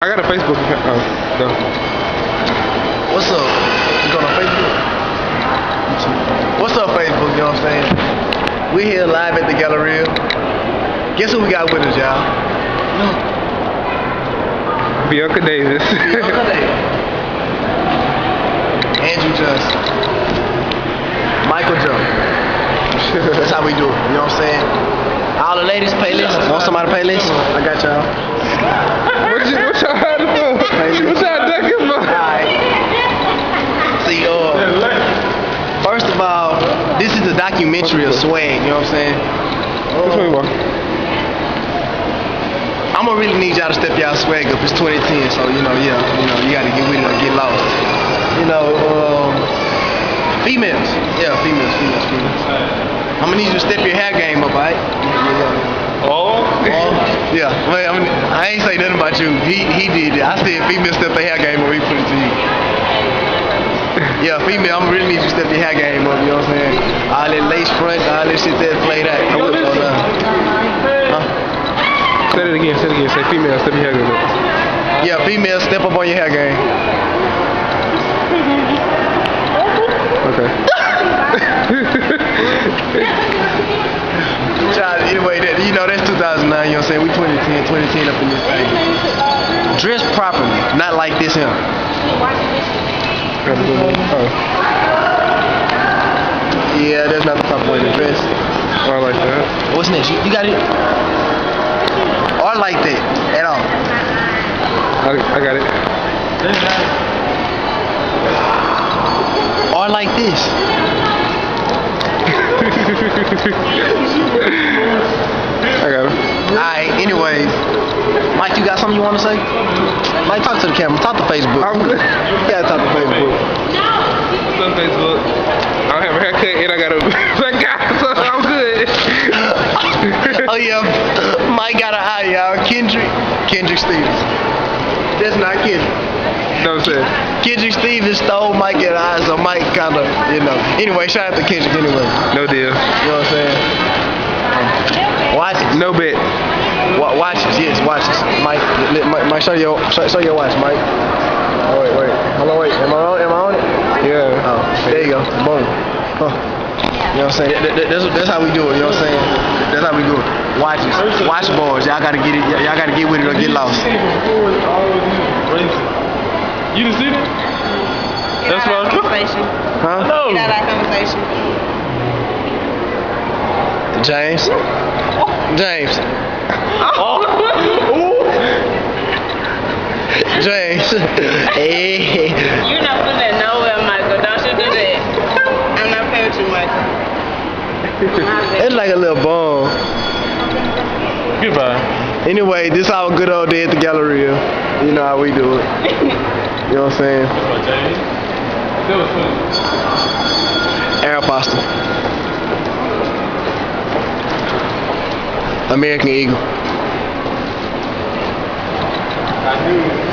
I got a Facebook account. Oh, no. What's up? You going on Facebook? What's up, Facebook? You know what I'm saying? We here live at the Galleria. Guess who we got with us, y'all? Bianca Davis. Bianca Davis. Andrew Johnson. Michael Joe. That's how we do it. You know what I'm saying? All the ladies playlist. Want somebody playlist? I got y'all. What y'all had for? What y'all ducking for? Alright. See, first of all, this is a documentary of swag, you know what I'm saying? Which way you want? I'm gonna really need y'all to step y'all swag up. It's 2010, so you gotta get with it or get lost. Females. Yeah, females. I'm gonna need you to step your hair game up, alright? Oh? Yeah. I ain't say nothing about you. He did it. I said female step their hair game up, he put it to you. Yeah, female, I'm gonna really need you to step your hair game up, you know what I'm saying? All that lace front, all that shit there, play that. Say it again. Say female, step your hair game up. Yeah, female, step up on your hair game. Okay. Child, anyway, that's 2009, you know what I'm saying? We 2010 up in this thing. Dress properly, not like this here. Yeah, that's not the proper way to dress. Or like that. What's next? You got it? Or like that, at all. I got it. Or like this. I got it. Alright, anyways. Mike, you got something you want to say? Mike, talk to the camera. Talk to Facebook. I'm good. You gotta talk to Facebook. What's on Facebook? I don't have a haircut and I got a black guy, so I'm good. Oh yeah, Mike got an eye, y'all. Kendrick Stevens. That's not Kendrick. No sir. Kendrick Stevens stole Mike at eyes, so Mike kinda, Anyway, shout out to Kendrick anyway. No deal. You know what I'm saying? Watch it. No bet. Watch it, yes, watch it. Mike, show your watch, Mike. Oh, wait. Hold on, wait. Am I on it? Yeah. Oh, there you go. Boom. Huh. You know what I'm saying? That's how we do it, you know what I'm saying? That's how we do it. Watch it. Watch boys. Y'all gotta get it. Y'all gotta get with it or get lost. You didn't see that? That's what I'm conversation. Huh? Get out of our conversation. James. James. Hey. You're not putting that nowhere, Michael. Don't you do that. I'm not playing with you, Michael. It's like a little bomb. Goodbye. Anyway, this our good old day at the Galleria. You know how we do it. You know what I'm saying? That was fun. Aeropostale. American Eagle. I knew.